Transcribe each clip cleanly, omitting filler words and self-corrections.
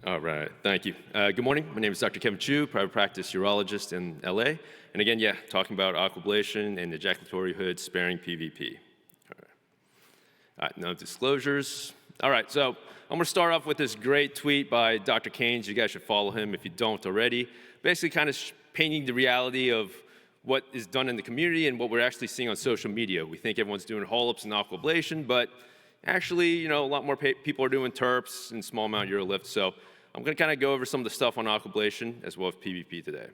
All right, thank you. Good morning. My name is Dr. Kevin Chu, private practice urologist in LA. And again, talking about aquablation and ejaculatory hood sparing PVP. All right, no disclosures. All right, so I'm gonna start off with this great tweet by Dr. Keynes. You guys should follow him if you don't already. Basically kind of painting the reality of what is done in the community and what we're actually seeing on social media. We think everyone's doing hole-ups and aquablation, but actually, a lot more people are doing TURPs and small amount urolifts. So I'm going to kind of go over some of the stuff on aquablation as well as PVP today.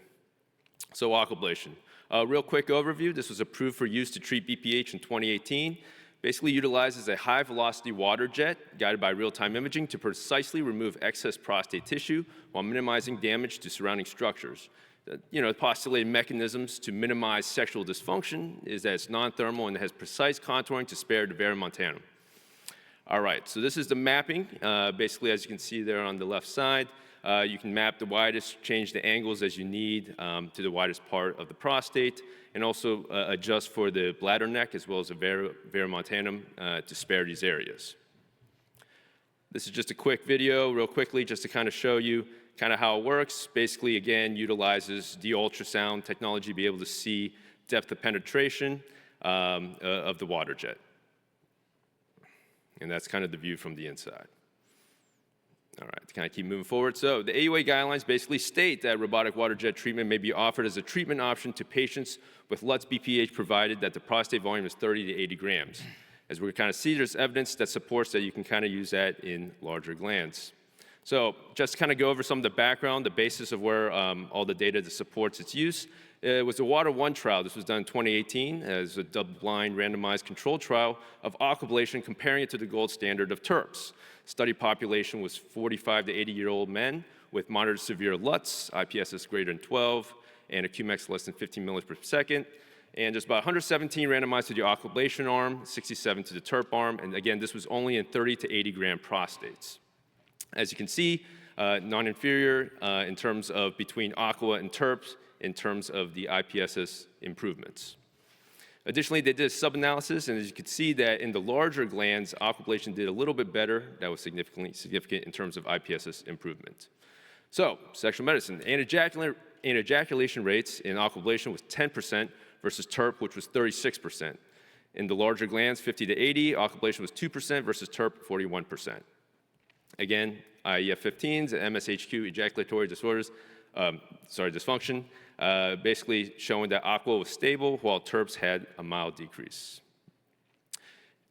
So aquablation. Real quick overview. This was approved for use to treat BPH in 2018. Basically utilizes a high-velocity water jet guided by real-time imaging to precisely remove excess prostate tissue while minimizing damage to surrounding structures. The postulated mechanisms to minimize sexual dysfunction is that it's non-thermal and it has precise contouring to spare the very montanum. All right, so this is the mapping. Basically, as you can see there on the left side, you can map the widest, change the angles as you need to the widest part of the prostate, and also adjust for the bladder neck as well as the verumontanum to spare these areas. This is just a quick video, real quickly, just to kind of show you kind of how it works. Basically, again, utilizes the ultrasound technology to be able to see depth of penetration of the water jet. And that's kind of the view from the inside. All right, to kind of keep moving forward. So the AUA guidelines basically state that robotic water jet treatment may be offered as a treatment option to patients with LUTS BPH provided that the prostate volume is 30 to 80 grams. As we kind of see, there's evidence that supports that you can kind of use that in larger glands. So just to kind of go over some of the background, the basis of where all the data that supports its use. It was the Water 1 trial. This was done in 2018 as a double-blind randomized controlled trial of aquablation comparing it to the gold standard of TURPs. Study population was 45 to 80-year-old men with moderate to severe LUTS, IPSS greater than 12, and a Qmax less than 15 milliliters per second. And just about 117 randomized to the aquablation arm, 67 to the TURP arm. And again, this was only in 30 to 80 gram prostates. As you can see, non-inferior in terms of between aqua and TURPs, in terms of the IPSS improvements. Additionally, they did a sub-analysis, and as you can see that in the larger glands, aquablation did a little bit better. That was significant in terms of IPSS improvement. So, sexual medicine. Ejaculation rates in aquablation was 10% versus TURP, which was 36%. In the larger glands, 50 to 80, aquablation was 2% versus TURP, 41%. Again, IEF-15s, MSHQ, ejaculatory disorders, dysfunction, basically showing that aqua was stable while TURPs had a mild decrease.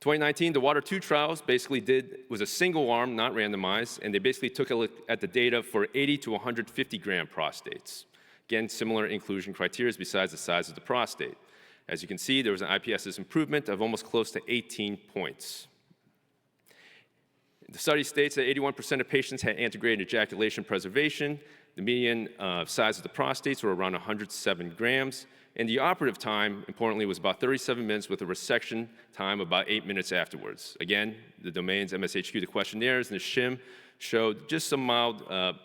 2019, the Water 2 trials basically was a single arm, not randomized, and they basically took a look at the data for 80 to 150 gram prostates. Again, similar inclusion criteria besides the size of the prostate. As you can see, there was an IPSS improvement of almost close to 18 points. The study states that 81% of patients had antegrated ejaculation preservation. The median size of the prostates were around 107 grams. And the operative time, importantly, was about 37 minutes with a resection time about 8 minutes afterwards. Again, the domains, MSHQ, the questionnaires, and the shim showed just some mild,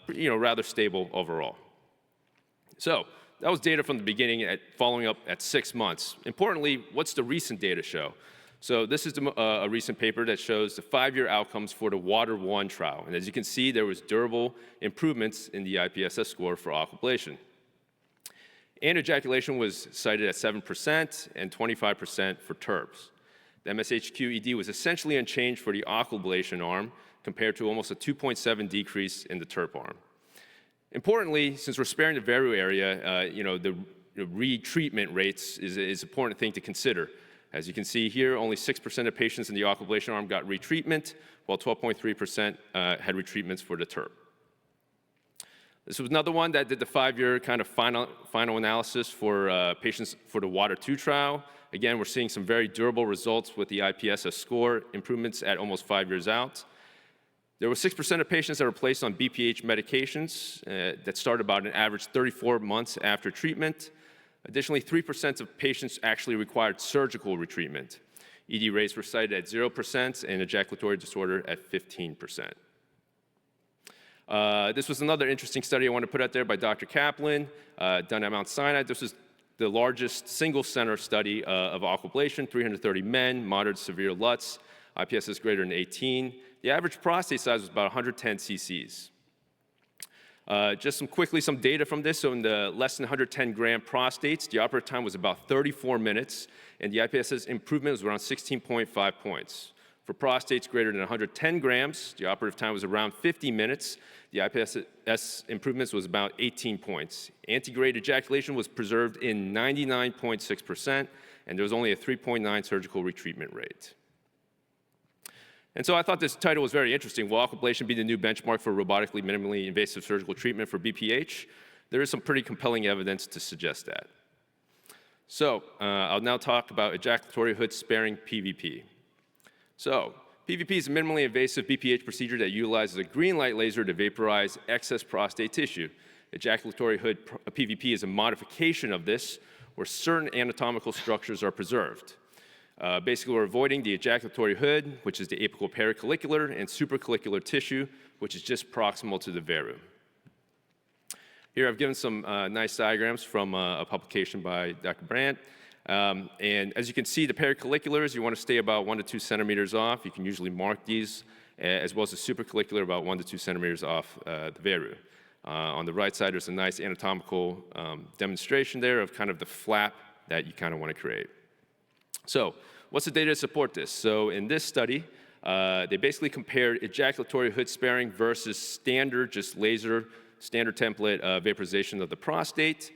rather stable overall. So that was data from the beginning following up at 6 months. Importantly, what's the recent data show? So this is a recent paper that shows the 5-year outcomes for the Water 1 trial. And as you can see, there was durable improvements in the IPSS score for aquablation. And ejaculation was cited at 7% and 25% for TURPs. The MSHQ-ED was essentially unchanged for the aquablation arm compared to almost a 2.7 decrease in the TURP arm. Importantly, since we're sparing the veru area, the retreatment rates is an important thing to consider. As you can see here, only 6% of patients in the aquablation arm got retreatment, while 12.3% had retreatments for the TURP. This was another one that did the 5-year kind of final analysis for patients for the Water 2 trial. Again, we're seeing some very durable results with the IPSS score improvements at almost 5 years out. There were 6% of patients that were placed on BPH medications that started about an average 34 months after treatment. Additionally, 3% of patients actually required surgical retreatment. ED rates were cited at 0% and ejaculatory disorder at 15%. This was another interesting study I want to put out there by Dr. Kaplan, done at Mount Sinai. This was the largest single-center study of aquablation, 330 men, moderate to severe LUTS, IPSS greater than 18. The average prostate size was about 110 cc's. Just some data from this. So in the less than 110 gram prostates, the operative time was about 34 minutes, and the IPSS improvement was around 16.5 points. For prostates greater than 110 grams, the operative time was around 50 minutes. The IPSS improvements was about 18 points. Antegrade ejaculation was preserved in 99.6%, and there was only a 3.9 surgical retreatment rate. And so I thought this title was very interesting. Will aquablation be the new benchmark for robotically minimally invasive surgical treatment for BPH? There is some pretty compelling evidence to suggest that. So I'll now talk about ejaculatory hood sparing PVP. So PVP is a minimally invasive BPH procedure that utilizes a green light laser to vaporize excess prostate tissue. Ejaculatory hood PVP is a modification of this, where certain anatomical structures are preserved. Basically, we're avoiding the ejaculatory hood, which is the apical pericollicular, and supracollicular tissue, which is just proximal to the veru. Here I've given some nice diagrams from a publication by Dr. Brandt. And as you can see, the pericolliculars, you want to stay about 1 to 2 centimeters off. You can usually mark these, as well as the supracollicular, about 1 to 2 centimeters off the veru. On the right side, there's a nice anatomical demonstration there of kind of the flap that you kind of want to create. So what's the data to support this? So in this study, they basically compared ejaculatory hood sparing versus standard, just laser, standard template vaporization of the prostate.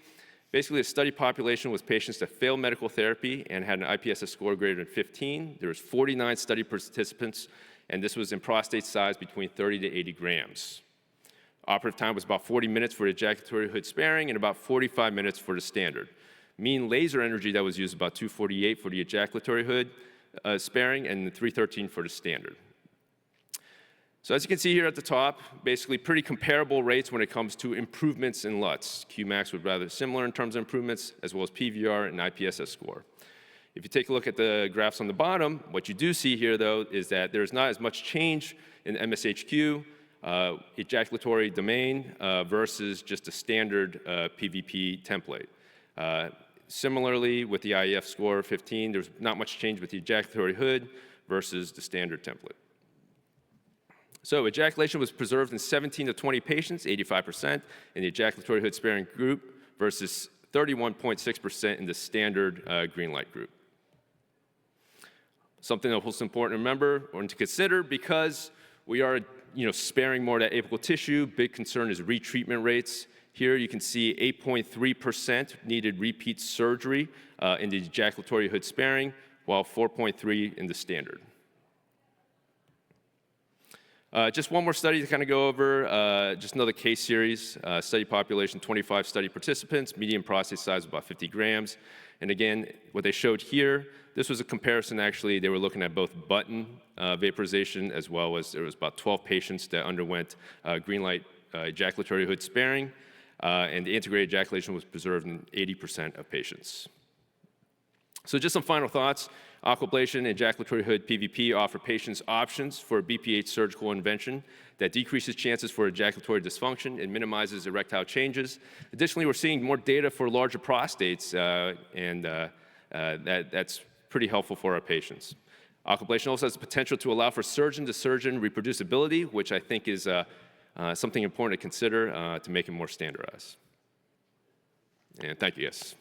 Basically, the study population was patients that failed medical therapy and had an IPSS score greater than 15. There was 49 study participants, and this was in prostate size between 30 to 80 grams. Operative time was about 40 minutes for ejaculatory hood sparing and about 45 minutes for the standard. Mean laser energy that was used about 248 for the ejaculatory hood sparing and 313 for the standard. So as you can see here at the top, basically pretty comparable rates when it comes to improvements in LUTs. Qmax was rather similar in terms of improvements, as well as PVR and IPSS score. If you take a look at the graphs on the bottom, what you do see here, though, is that there's not as much change in MSHQ, ejaculatory domain, versus just a standard PVP template. Similarly, with the IEF score 15, there's not much change with the ejaculatory hood versus the standard template. So ejaculation was preserved in 17 to 20 patients, 85%, in the ejaculatory hood sparing group versus 31.6% in the standard green light group. Something that was important to remember or to consider, because we are sparing more of that apical tissue, big concern is retreatment rates. Here you can see 8.3% needed repeat surgery in the ejaculatory hood sparing, while 4.3% in the standard. Just one more study to kind of go over, just another case series, study population, 25 study participants, median prostate size of about 50 grams. And again, what they showed here, this was a comparison actually, they were looking at both button vaporization as well as there was about 12 patients that underwent green light ejaculatory hood sparing, and the integrated ejaculation was preserved in 80% of patients. So just some final thoughts. Aquablation and ejaculatory hood PVP offer patients options for BPH surgical intervention that decreases chances for ejaculatory dysfunction and minimizes erectile changes. Additionally, we're seeing more data for larger prostates, that's pretty helpful for our patients. Aquablation also has the potential to allow for surgeon-to-surgeon reproducibility, which I think is something important to consider to make it more standardized. And thank you, yes.